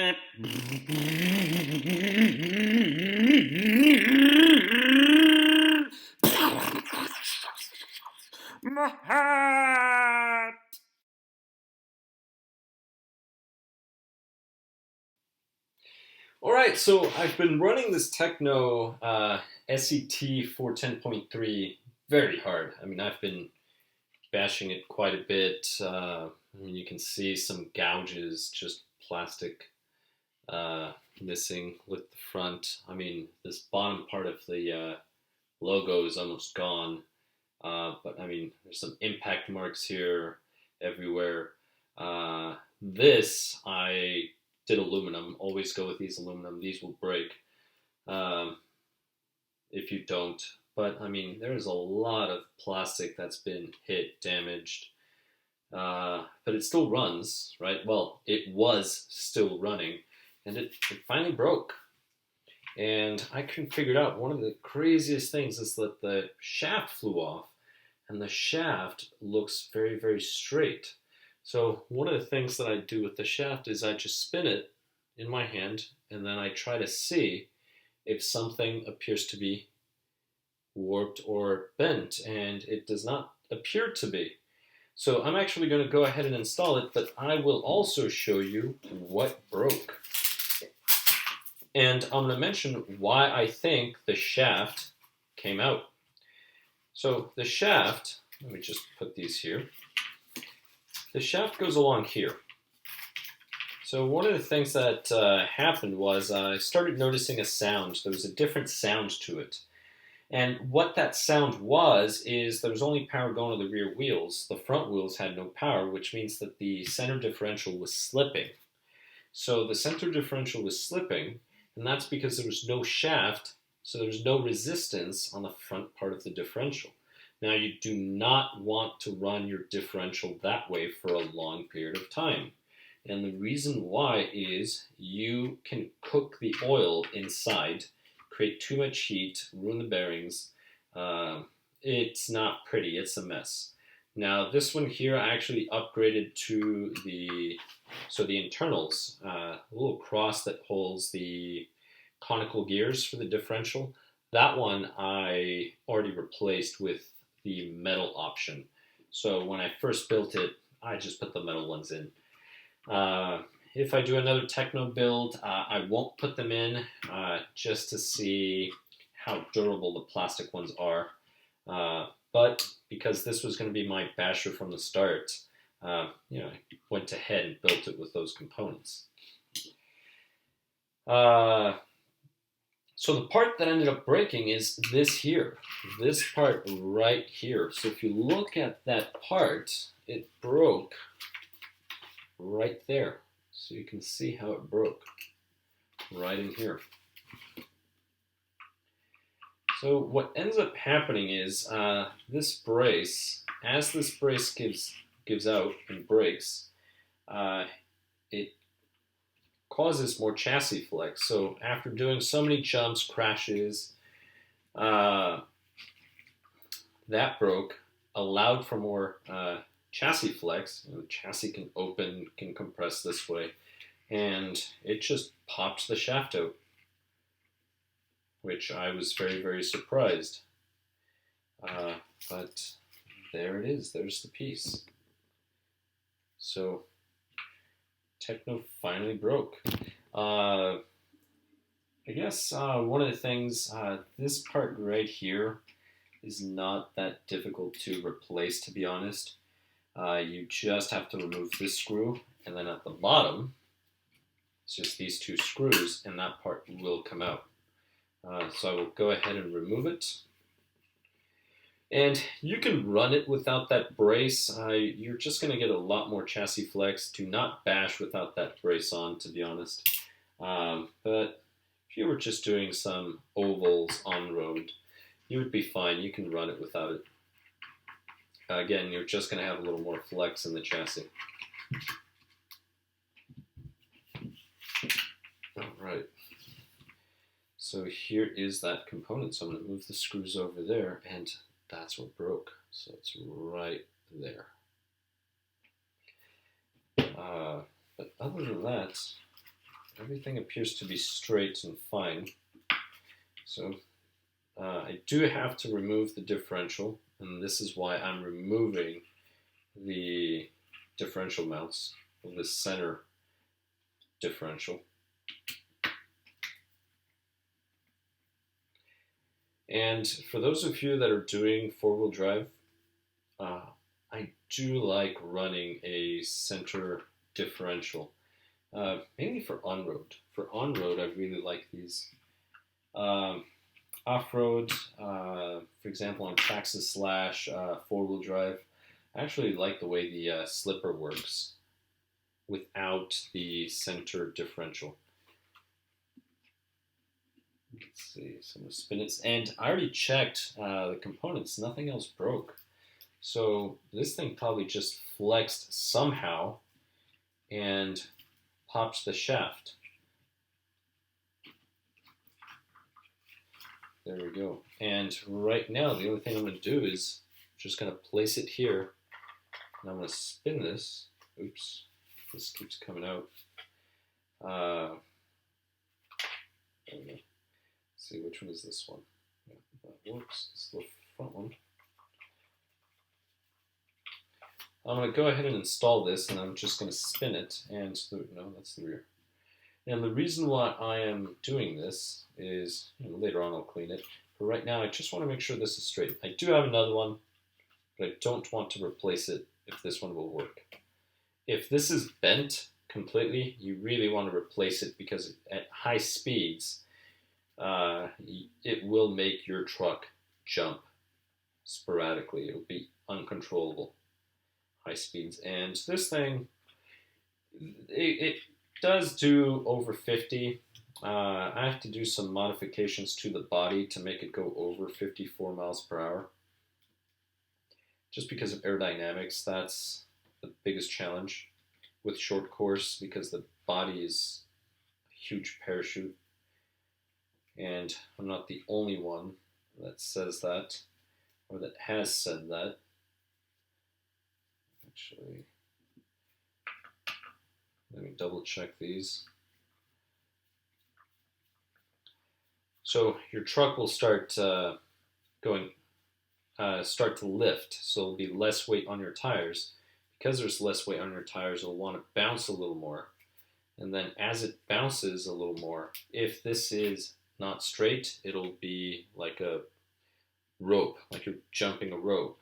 My hat! Alright, so I've been running this Tekno SCT410.3 very hard. I mean, I've been bashing it quite a bit. I mean, you can see some gouges, just plastic missing with the front. I mean, this bottom part of the logo is almost gone. But I mean, there's some impact marks here everywhere. This, I did aluminum. Always go with these aluminum. These will break if you don't. But I mean, there's a lot of plastic that's been hit, damaged. But it still runs, right? Well, it was still running, and it finally broke. And I couldn't figure it out. One of the craziest things is that the shaft flew off, and the shaft looks very, very straight. So one of the things that I do with the shaft is I just spin it in my hand, and then I try to see if something appears to be warped or bent, and it does not appear to be. So I'm actually going to go ahead and install it, but I will also show you what broke. And I'm going to mention why I think the shaft came out. So the shaft, let me just put these here. The shaft goes along here. So one of the things that happened was I started noticing a sound. There was a different sound to it. And what that sound was is there was only power going to the rear wheels. The front wheels had no power, which means that the center differential was slipping. So the center differential was slipping, and that's because there was no shaft, so there was no resistance on the front part of the differential. Now, you do not want to run your differential that way for a long period of time. And the reason why is you can cook the oil inside, create too much heat, ruin the bearings. It's not pretty, it's a mess. Now, this one here, I actually upgraded to the internals, a little cross that holds the conical gears for the differential. That one I already replaced with the metal option. So when I first built it, I just put the metal ones in. If I do another Tekno build, I won't put them in just to see how durable the plastic ones are. But because this was going to be my basher from the start, I went ahead and built it with those components. So the part that ended up breaking is this here, this part right here. So if you look at that part, it broke right there. So you can see how it broke right in here. So what ends up happening is this brace, as this brace gives out and breaks, it causes more chassis flex. So after doing so many jumps, crashes, that broke, allowed for more chassis flex. The chassis can open, can compress this way, and it just popped the shaft out, which I was very, very surprised. But there it is, there's the piece. So Tekno finally broke. I guess one of the things, this part right here is not that difficult to replace, to be honest. You just have to remove this screw, and then at the bottom, it's just these two screws, and that part will come out. So I will go ahead and remove it. And you can run it without that brace. You're just going to get a lot more chassis flex. Do not bash without that brace on, to be honest. But if you were just doing some ovals on road, you would be fine. You can run it without it. Again, you're just going to have a little more flex in the chassis. All right. So here is that component. So I'm going to move the screws over there, and that's what broke. So it's right there. But other than that, everything appears to be straight and fine. So I do have to remove the differential, and this is why I'm removing the differential mounts of the center differential. And for those of you that are doing four-wheel drive, I do like running a center differential, mainly for on-road. For on-road, I really like these. Off-road, for example, on Traxxas slash four-wheel drive, I actually like the way the slipper works without the center differential. Let's see, so I'm going to spin it. And I already checked the components, nothing else broke. So this thing probably just flexed somehow and popped the shaft. There we go. And right now, the only thing I'm going to do is just going to place it here. And I'm going to spin this. Oops, this keeps coming out. There we go. Let's see, which one is this one? Yeah, that works. It's the front one. I'm going to go ahead and install this, and I'm just going to spin it. And no, that's the rear. And the reason why I am doing this is, later on I'll clean it. But right now I just want to make sure this is straight. I do have another one, but I don't want to replace it if this one will work. If this is bent completely, you really want to replace it because at high speeds, it will make your truck jump sporadically. It will be uncontrollable. High speeds. And this thing, it does do over 50. I have to do some modifications to the body to make it go over 54 miles per hour. Just because of aerodynamics, that's the biggest challenge with short course, because the body is a huge parachute. And I'm not the only one that says that, or that has said that. Actually, let me double check these. So your truck will start start to lift, so there'll be less weight on your tires. Because there's less weight on your tires, it'll want to bounce a little more. And then as it bounces a little more, if this is not straight, it'll be like a rope, like you're jumping a rope.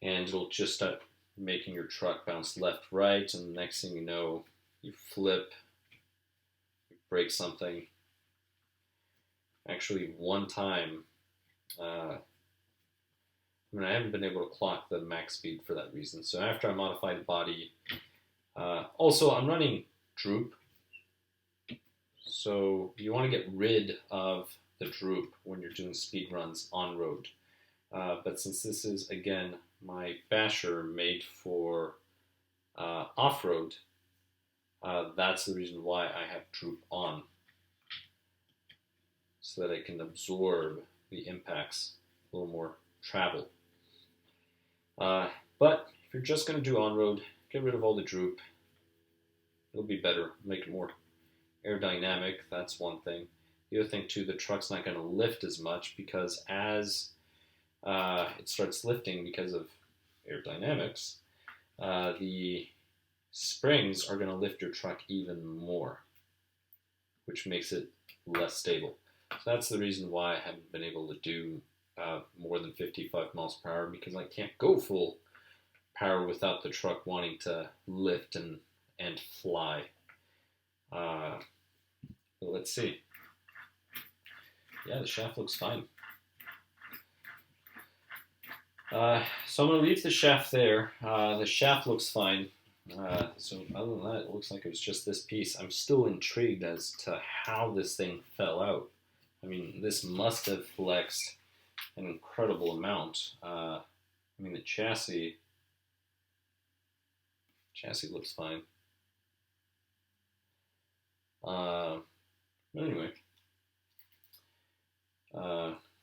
And it'll just start making your truck bounce left, right, and the next thing you know, you flip, you break something. Actually, one time, I haven't been able to clock the max speed for that reason. So after I modified the body, also I'm running droop. So you want to get rid of the droop when you're doing speed runs on road. But since this is, again, my basher made for off-road, that's the reason why I have droop on, so that I can absorb the impacts, a little more travel. But if you're just going to do on-road, get rid of all the droop. It'll be better, make it more aerodynamic, that's one thing. The other thing too, the truck's not going to lift as much, because as it starts lifting because of aerodynamics, the springs are going to lift your truck even more, which makes it less stable. So that's the reason why I haven't been able to do more than 55 miles per hour, because I can't go full power without the truck wanting to lift and fly. Let's see. Yeah, the shaft looks fine. So I'm going to leave the shaft there. The shaft looks fine. So other than that, it looks like it was just this piece. I'm still intrigued as to how this thing fell out. I mean, this must have flexed an incredible amount. I mean, the chassis looks fine. Anyway,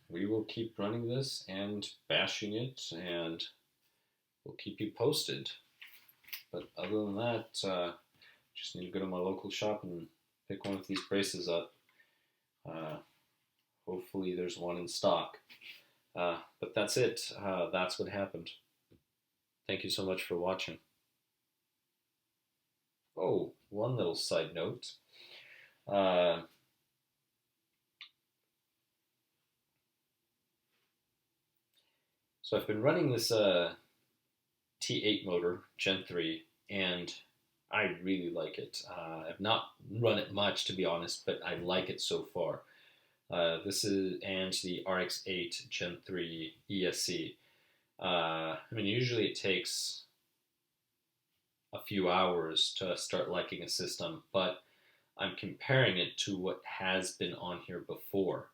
we will keep running this and bashing it, and we'll keep you posted. But other than that, just need to go to my local shop and pick one of these braces up. Hopefully there's one in stock. But that's it. That's what happened. Thank you so much for watching. Oh, one little side note. So I've been running this T8 motor, Gen 3, and I really like it. I've not run it much, to be honest, but I like it so far. This is and the RX8 Gen 3 ESC. I mean, usually it takes a few hours to start liking a system, but I'm comparing it to what has been on here before.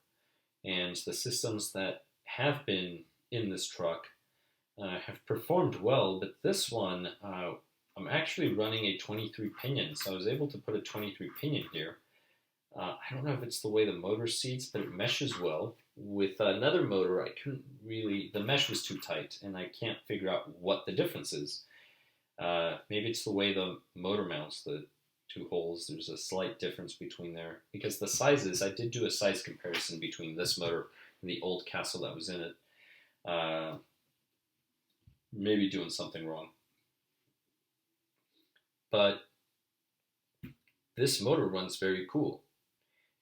And the systems that have been in this truck have performed well, but this one, I'm actually running a 23 pinion, so I was able to put a 23 pinion here. I don't know if it's the way the motor seats, but it meshes well. With another motor, I couldn't really, the mesh was too tight, and I can't figure out what the difference is. Maybe it's the way the motor mounts the two holes. There's a slight difference between there. Because the sizes, I did do a size comparison between this motor and the old Castle that was in it. Maybe doing something wrong. But this motor runs very cool.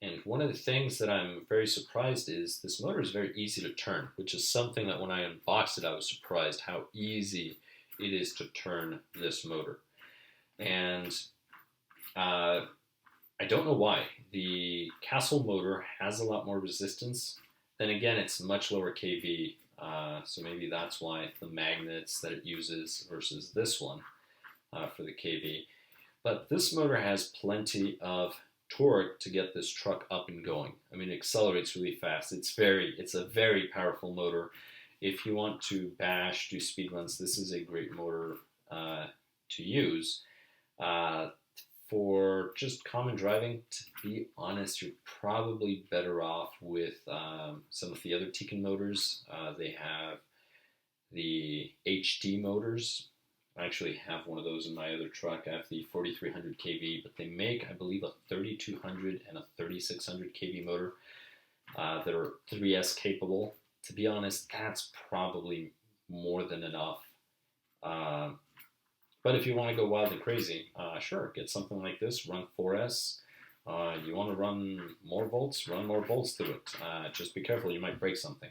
And one of the things that I'm very surprised is this motor is very easy to turn, which is something that when I unboxed it, I was surprised how easy it is to turn this motor. And I don't know why. The Castle motor has a lot more resistance. Then again, it's much lower kV, so maybe that's why the magnets that it uses versus this one for the kV. But this motor has plenty of torque to get this truck up and going. I mean, it accelerates really fast. It's a very powerful motor. If you want to bash, do speed runs, this is a great motor to use. For just common driving, to be honest, you're probably better off with some of the other Tekno motors. They have the HD motors. I actually have one of those in my other truck. I have the 4300 kV, but they make, I believe, a 3200 and a 3600 kV motor that are 3S capable. To be honest, that's probably more than enough. But if you want to go wild and crazy, sure, get something like this, run 4S. You want to run more volts, run more volts through it. Just be careful, you might break something.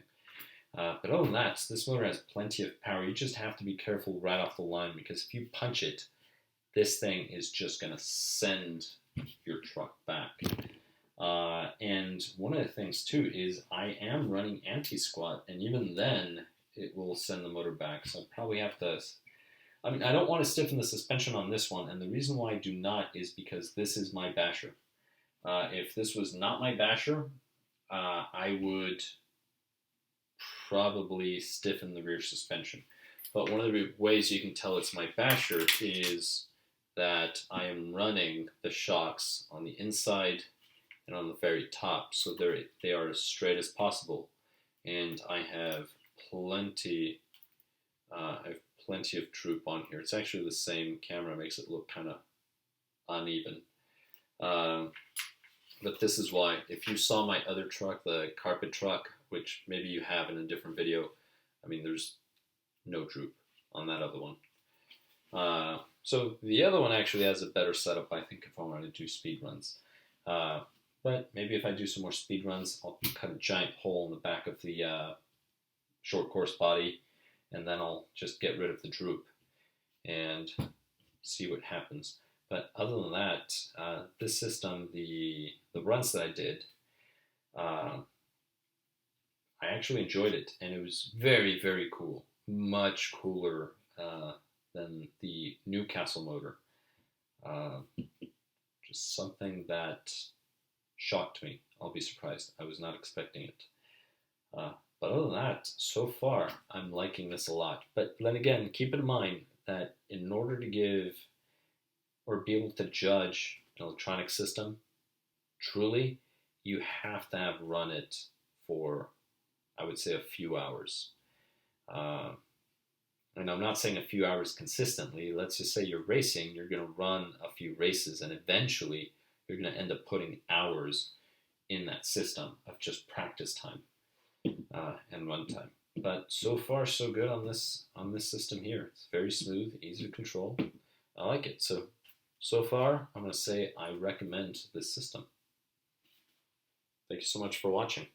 But other than that, this motor has plenty of power. You just have to be careful right off the line, because if you punch it, this thing is just going to send your truck back. And one of the things too is I am running anti-squat, and even then it will send the motor back. So I probably have to, I mean, I don't want to stiffen the suspension on this one, and the reason why I do not is because this is my basher. If this was not my basher, I would probably stiffen the rear suspension. But one of the ways you can tell it's my basher is that I am running the shocks on the inside and on the very top, so they are as straight as possible. And I have plenty of droop on here. It's actually the same camera, makes it look kind of uneven. But this is why, if you saw my other truck, the carpet truck, which maybe you have in a different video, I mean, there's no droop on that other one. So the other one actually has a better setup, I think, if I want to do speed runs. But maybe if I do some more speed runs, I'll cut a giant hole in the back of the short course body, and then I'll just get rid of the droop and see what happens. But other than that, this system, the runs that I did, I actually enjoyed it, and it was very, very cool. Much cooler than the new Castle motor. Just something that shocked me. I'll be surprised. I was not expecting it. But other than that, so far, I'm liking this a lot. But then again, keep in mind that in order to give or be able to judge an electronic system, truly, you have to have run it for, I would say, a few hours. And I'm not saying a few hours consistently. Let's just say you're racing, you're going to run a few races, and eventually you're going to end up putting hours in that system of just practice time and runtime. But so far, so good on this system here. It's very smooth, easy to control. I like it. So far, I'm going to say I recommend this system. Thank you so much for watching.